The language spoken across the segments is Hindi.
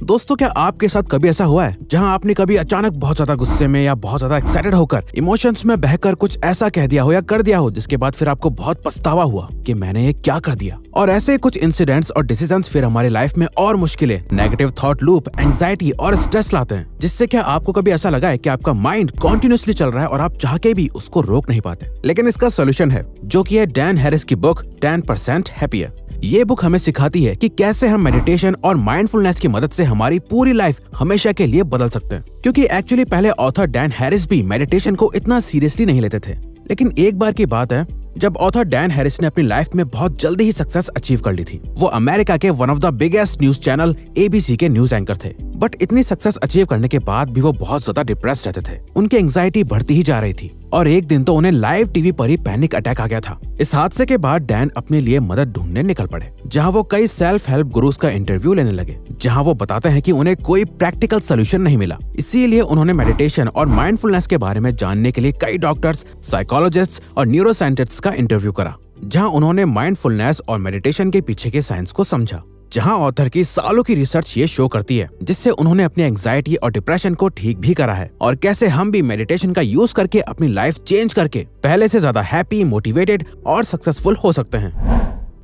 दोस्तों, क्या आपके साथ कभी ऐसा हुआ है जहां आपने कभी अचानक बहुत ज्यादा गुस्से में या बहुत ज्यादा एक्साइटेड होकर इमोशंस में बहकर कुछ ऐसा कह दिया हो या कर दिया हो जिसके बाद फिर आपको बहुत पछतावा हुआ कि मैंने ये क्या कर दिया। और ऐसे कुछ इंसिडेंट्स और डिसीजंस फिर हमारी लाइफ में और मुश्किलें, नेगेटिव थॉट लूप, एंजाइटी और स्ट्रेस लाते हैं, जिससे क्या आपको कभी ऐसा लगा है कि आपका माइंड कॉन्टिन्यूसली चल रहा है और आप चाह के भी उसको रोक नहीं पाते। लेकिन इसका सोल्यूशन है, जो कि है डैन हैरिस की बुक 10% हैप्पियर। ये बुक हमें सिखाती है कि कैसे हम मेडिटेशन और माइंडफुलनेस की मदद से हमारी पूरी लाइफ हमेशा के लिए बदल सकते हैं। क्योंकि एक्चुअली पहले ऑथर डैन हैरिस भी मेडिटेशन को इतना सीरियसली नहीं लेते थे, लेकिन एक बार की बात है जब ऑथर डैन हैरिस ने अपनी लाइफ में बहुत जल्दी ही सक्सेस अचीव कर ली थी। वो अमेरिका के one of the biggest news channel ABC के न्यूज एंकर थे, बट इतनी सक्सेस अचीव करने के बाद भी वो बहुत ज्यादा डिप्रेस्ड रहते थे। उनकी एंजाइटी बढ़ती ही जा रही थी और एक दिन तो उन्हें लाइव टीवी पर ही पैनिक अटैक आ गया था। इस हादसे के बाद डैन अपने लिए मदद ढूंढने निकल पड़े, जहां वो कई सेल्फ हेल्प गुरुज का इंटरव्यू लेने लगे, जहां वो बताते हैं कि उन्हें कोई प्रैक्टिकल सोल्यूशन नहीं मिला। इसीलिए उन्होंने मेडिटेशन और माइंडफुलनेस के बारे में जानने के लिए कई डॉक्टर्स, साइकोलॉजिस्ट्स और न्यूरोसाइंटिस्ट्स का इंटरव्यू करा, जहां उन्होंने माइंडफुलनेस और मेडिटेशन के पीछे के साइंस को समझा। जहां ऑथर की सालों की रिसर्च ये शो करती है, जिससे उन्होंने अपनी एंजाइटी और डिप्रेशन को ठीक भी करा है, और कैसे हम भी मेडिटेशन का यूज करके अपनी लाइफ चेंज करके पहले से ज्यादा हैप्पी, मोटिवेटेड और सक्सेसफुल हो सकते हैं।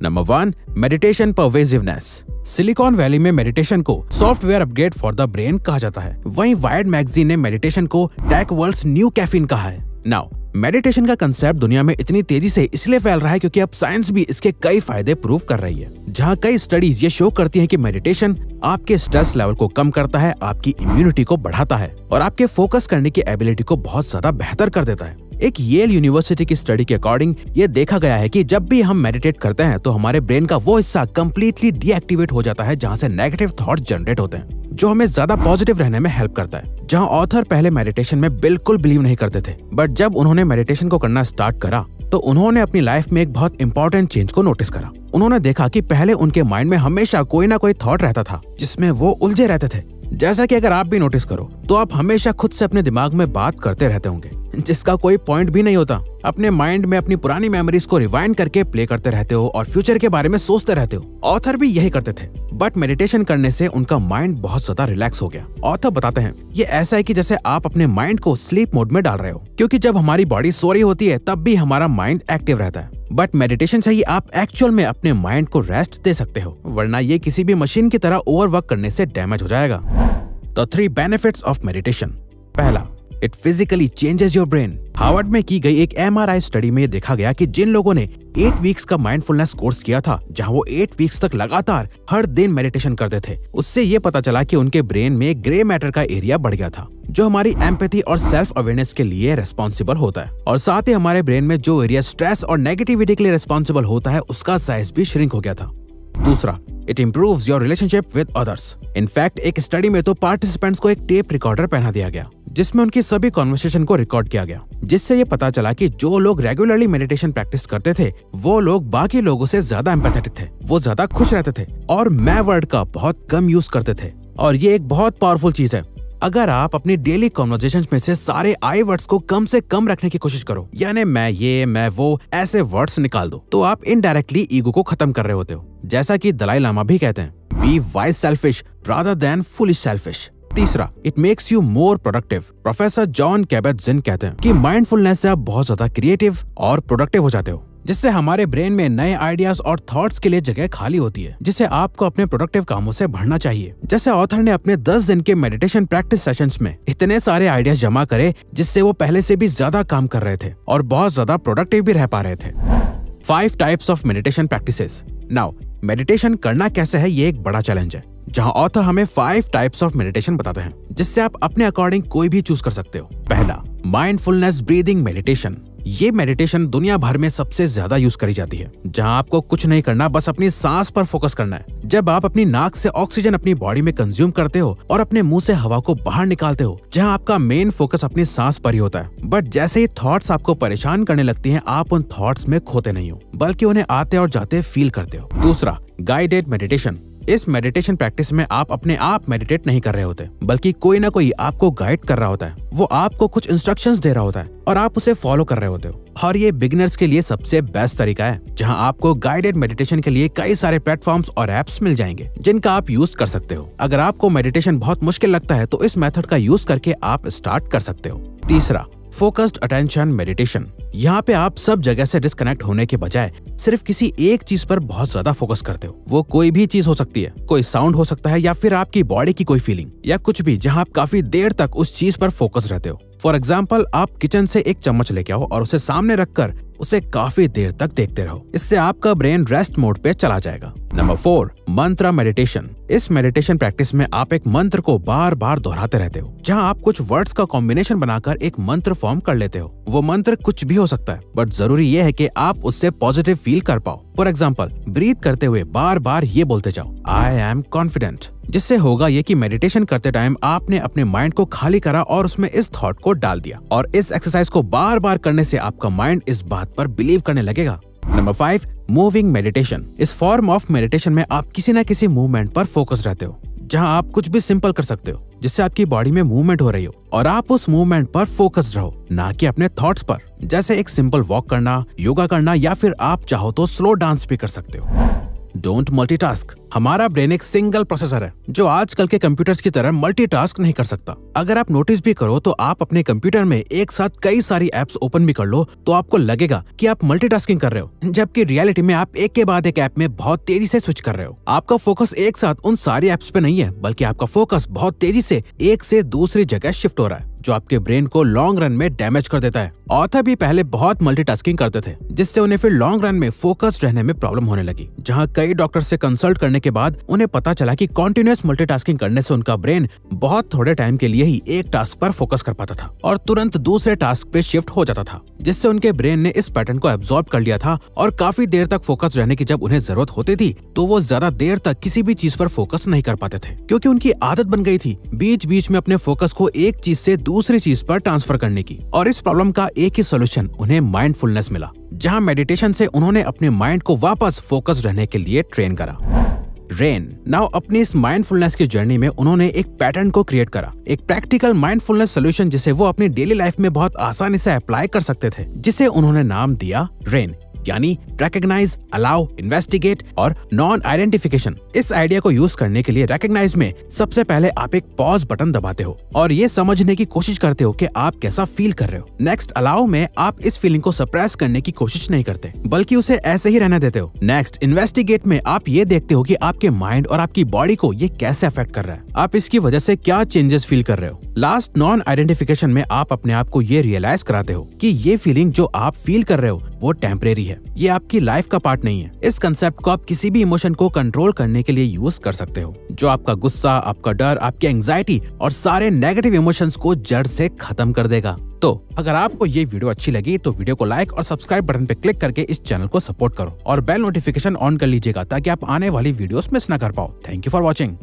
Number 1, meditation pervasiveness. Silicon valley में मेडिटेशन को software upgrade for the brain कहा जाता है। वहीं वायर्ड मैगजीन ने मेडिटेशन को टेक वर्ल्ड्स न्यू कैफीन कहा है। नाउ, मेडिटेशन का कंसेप्ट दुनिया में इतनी तेजी से इसलिए फैल रहा है क्योंकि अब साइंस भी इसके कई फायदे प्रूव कर रही है, जहां कई स्टडीज ये शो करती हैं कि मेडिटेशन आपके स्ट्रेस लेवल को कम करता है, आपकी इम्यूनिटी को बढ़ाता है और आपके फोकस करने की एबिलिटी को बहुत ज्यादा बेहतर कर देता है। एक येल यूनिवर्सिटी की स्टडी के अकॉर्डिंग ये देखा गया है कि जब भी हम मेडिटेट करते हैं तो हमारे ब्रेन का वो हिस्सा कम्प्लीटली डीएक्टिवेट हो जाता है जहां से नेगेटिव थॉट जनरेट होते हैं, जो हमें ज्यादा पॉजिटिव रहने में हेल्प करता है। जहां ऑथर पहले मेडिटेशन में बिल्कुल बिलीव नहीं करते थे, बट जब उन्होंने मेडिटेशन को करना स्टार्ट करा तो उन्होंने अपनी लाइफ में एक बहुत इंपॉर्टेंट चेंज को नोटिस करा। उन्होंने देखा कि पहले उनके माइंड में हमेशा कोई ना कोई थॉट रहता था जिसमें वो उलझे रहते थे। जैसा कि अगर आप भी नोटिस करो तो आप हमेशा खुद से अपने दिमाग में बात करते रहते होंगे, जिसका कोई पॉइंट भी नहीं होता। अपने माइंड में अपनी पुरानी मेमोरीज को रिवाइंड करके प्ले करते रहते हो और फ्यूचर के बारे में सोचते रहते हो। ऑथर भी यही करते थे, बट मेडिटेशन करने से उनका माइंड बहुत ज्यादा रिलैक्स हो गया। ऑथर बताते हैं ये ऐसा है कि जैसे आप अपने माइंड को स्लीप मोड में डाल रहे हो, क्योंकि जब हमारी बॉडी सो रही होती है तब भी हमारा माइंड एक्टिव रहता है, बट मेडिटेशन से ही आप एक्चुअल में अपने माइंड को रेस्ट दे सकते हो, वरना ये किसी भी मशीन की तरह ओवरवर्क करने से डैमेज हो जाएगा। The 3 benefits of meditation। पहला, it physically changes your brain। Harvard में की गई एक MRI स्टडी में देखा गया कि जिन लोगों ने 8 वीक्स का माइंडफुलनेस कोर्स किया था, जहां वो 8 वीक्स तक लगातार हर दिन मेडिटेशन करते थे, उससे ये पता चला कि उनके ब्रेन में ग्रे मैटर का एरिया बढ़ गया था, जो हमारी एम्पैथी और सेल्फ अवेयरनेस के लिए रेस्पॉन्सिबल होता है। और साथ ही हमारे ब्रेन में जो एरिया स्ट्रेस और नेगेटिविटी के लिए रेस्पॉन्सिबल होता है, उसका साइज भी श्रिंक हो गया था। दूसरा, it improves your relationship with others. In fact एक स्टडी में तो पार्टिसिपेंट्स को एक टेप रिकॉर्डर पहना दिया गया, जिसमें उनकी सभी कॉन्वर्सेशन को रिकॉर्ड किया गया, जिससे ये पता चला कि जो लोग रेगुलरली मेडिटेशन प्रैक्टिस करते थे वो लोग बाकी लोगों से ज्यादा एम्पैथेटिक थे, वो ज्यादा खुश रहते थे और मैं वर्ड का बहुत कम यूज करते थे। और ये एक बहुत पावरफुल चीज है। अगर आप अपनी डेली कॉन्वर्सेशंस में से सारे आई वर्ड्स को कम से कम रखने की कोशिश करो, यानी मैं ये, मैं वो, ऐसे वर्ड्स निकाल दो, तो आप इनडायरेक्टली ईगो को खत्म कर रहे होते हो। जैसा कि दलाई लामा भी कहते हैं, be wise selfish rather than foolish selfish. तीसरा, it makes you more productive. Professor John Kabat Zinn कहते हैं कि माइंडफुलनेस से आप बहुत ज्यादा क्रिएटिव और प्रोडक्टिव हो जाते हो, जिससे हमारे ब्रेन में नए आइडियाज और थॉट्स के लिए जगह खाली होती है, जिससे आपको अपने प्रोडक्टिव कामों से भरना चाहिए। जैसे ऑथर ने अपने 10 दिन के मेडिटेशन प्रैक्टिस सेशंस में इतने सारे आइडियाज जमा करे, जिससे वो पहले से भी ज्यादा काम कर रहे थे और बहुत ज्यादा प्रोडक्टिव भी रह पा रहे थे। 5 types of meditation practices. Now, meditation करना कैसे है, ये एक बड़ा चैलेंज है, जहां ऑथर हमें 5 टाइप्स ऑफ मेडिटेशन बताते हैं, जिससे आप अपने अकॉर्डिंग कोई भी चूज कर सकते हो। पहला, माइंडफुलनेस ब्रीदिंग मेडिटेशन। ये मेडिटेशन दुनिया भर में सबसे ज्यादा यूज करी जाती है, जहां आपको कुछ नहीं करना, बस अपनी सांस पर फोकस करना है। जब आप अपनी नाक से ऑक्सीजन अपनी बॉडी में कंज्यूम करते हो और अपने मुंह से हवा को बाहर निकालते हो, जहां आपका मेन फोकस अपनी सांस पर ही होता है। बट जैसे ही थॉट्स आपको परेशान करने लगती हैं, आप उन थॉट्स में खोते नहीं हो, बल्कि उन्हें आते और जाते फील करते हो। दूसरा, गाइडेड मेडिटेशन। इस मेडिटेशन प्रैक्टिस में आप अपने आप मेडिटेट नहीं कर रहे होते, बल्कि कोई ना कोई आपको गाइड कर रहा होता है। वो आपको कुछ इंस्ट्रक्शंस दे रहा होता है और आप उसे फॉलो कर रहे होते हो। और ये बिगिनर्स के लिए सबसे बेस्ट तरीका है, जहां आपको गाइडेड मेडिटेशन के लिए कई सारे प्लेटफॉर्म्स और एप्स मिल जाएंगे जिनका आप यूज कर सकते हो। अगर आपको मेडिटेशन बहुत मुश्किल लगता है तो इस मेथड का यूज करके आप स्टार्ट कर सकते हो। तीसरा, फोकस्ड अटेंशन मेडिटेशन। यहाँ पे आप सब जगह से डिस्कनेक्ट होने के बजाय सिर्फ किसी एक चीज पर बहुत ज्यादा फोकस करते हो। वो कोई भी चीज हो सकती है, कोई साउंड हो सकता है या फिर आपकी बॉडी की कोई फीलिंग या कुछ भी, जहाँ आप काफी देर तक उस चीज पर फोकस रहते हो। फॉर एग्जाम्पल, आप किचन से एक चम्मच लेके आओ और उसे सामने रखकर उसे काफी देर तक देखते रहो। इससे आपका ब्रेन रेस्ट मोड पे चला जाएगा। नंबर 4, मंत्र मेडिटेशन। इस मेडिटेशन प्रैक्टिस में आप एक मंत्र को बार बार दोहराते रहते हो, जहां आप कुछ वर्ड्स का कॉम्बिनेशन बनाकर एक मंत्र फॉर्म कर लेते हो। वो मंत्र कुछ भी हो सकता है, बट जरूरी ये है कि आप उससे पॉजिटिव फील कर पाओ। फॉर एग्जाम्पल, ब्रीथ करते हुए बार बार ये बोलते जाओ, आई एम कॉन्फिडेंट। जिससे होगा ये कि मेडिटेशन करते टाइम आपने अपने माइंड को खाली करा और उसमें इस थॉट को डाल दिया, और इस एक्सरसाइज को बार बार करने से आपका माइंड इस बात पर बिलीव करने लगेगा। Number 5, moving meditation. इस फॉर्म ऑफ मेडिटेशन में आप किसी न किसी मूवमेंट पर फोकस रहते हो, जहां आप कुछ भी सिंपल कर सकते हो जिससे आपकी बॉडी में मूवमेंट हो रही हो, और आप उस मूवमेंट पर फोकस रहो, ना कि अपने थॉट्स पर। जैसे एक सिंपल वॉक करना, योगा करना, या फिर आप चाहो तो स्लो डांस भी कर सकते हो। Don't multitask. हमारा ब्रेन एक सिंगल प्रोसेसर है जो आजकल के कंप्यूटर्स की तरह मल्टीटास्क नहीं कर सकता। अगर आप नोटिस भी करो तो आप अपने कंप्यूटर में एक साथ कई सारी एप्स ओपन भी कर लो तो आपको लगेगा कि आप मल्टीटास्किंग कर रहे हो, जबकि रियलिटी में आप एक के बाद एक ऐप में बहुत तेजी से स्विच कर रहे हो। आपका फोकस एक साथ उन सारी एप्स पे नहीं है, बल्कि आपका फोकस बहुत तेजी से एक से दूसरी जगह शिफ्ट हो रहा है, जो आपके ब्रेन को लॉन्ग रन में डैमेज कर देता है। ऑथर भी पहले बहुत मल्टीटास्किंग करते थे, जिससे उन्हें फिर लॉन्ग रन में फोकस्ड रहने में प्रॉब्लम होने लगी, जहां कई डॉक्टर से कंसल्ट करने के बाद उन्हें पता चला कि कॉन्टिन्यूअस मल्टीटास्किंग करने से उनका ब्रेन बहुत थोड़े टाइम के लिए ही एक टास्क पर फोकस कर पाता था और तुरंत दूसरे टास्क पे शिफ्ट हो जाता था, जिससे उनके ब्रेन ने इस पैटर्न को एब्जॉर्ब कर लिया था। और काफी देर तक फोकस रहने की जब उन्हें जरूरत होती थी तो वो ज्यादा देर तक किसी भी चीज पर फोकस नहीं कर पाते थे, क्योंकि उनकी आदत बन गई थी बीच बीच में अपने फोकस को एक चीज से दूसरी चीज पर ट्रांसफर करने की। और इस प्रॉब्लम का एक ही सोल्यूशन उन्हें माइंडफुलनेस मिला, जहां मेडिटेशन से उन्होंने अपने माइंड को वापस फोकस रहने के लिए ट्रेन करा। रेन नाउ अपनी इस माइंडफुलनेस की जर्नी में उन्होंने एक पैटर्न को क्रिएट करा, एक प्रैक्टिकल माइंडफुलनेस सॉल्यूशन जिसे वो अपनी डेली लाइफ में बहुत आसानी से अप्लाई कर सकते थे, जिसे उन्होंने नाम दिया रेन, यानी रिकॉग्नाइज, अलाउ, इन्वेस्टिगेट और नॉन आइडेंटिफिकेशन। इस आइडिया को यूज करने के लिए रिकॉग्नाइज में सबसे पहले आप एक पॉज बटन दबाते हो और ये समझने की कोशिश करते हो कि आप कैसा फील कर रहे हो। नेक्स्ट अलाउ में आप इस फीलिंग को सप्रेस करने की कोशिश नहीं करते, बल्कि उसे ऐसे ही रहने देते हो। नेक्स्ट इन्वेस्टिगेट में आप ये देखते हो कि आपके माइंड और आपकी बॉडी को ये कैसे अफेक्ट कर रहा है, आप इसकी वजह से क्या चेंजेस फील कर रहे हो। लास्ट नॉन आइडेंटिफिकेशन में आप अपने आप को ये रियलाइज कराते हो कि ये फीलिंग जो आप फील कर रहे हो वो टेम्परेरी है, ये आपकी लाइफ का पार्ट नहीं है। इस कंसेप्ट को आप किसी भी इमोशन को कंट्रोल करने के लिए यूज कर सकते हो, जो आपका गुस्सा, आपका डर, आपकी एंजाइटी और सारे नेगेटिव इमोशंस को जड़ से खत्म कर देगा। तो अगर आपको ये वीडियो अच्छी लगी तो वीडियो को लाइक और सब्सक्राइब बटन पे क्लिक करके इस चैनल को सपोर्ट करो और बेल नोटिफिकेशन ऑन कर लीजिएगा ताकि आप आने वाली वीडियोस मिस ना कर पाओ। Thank you for watching.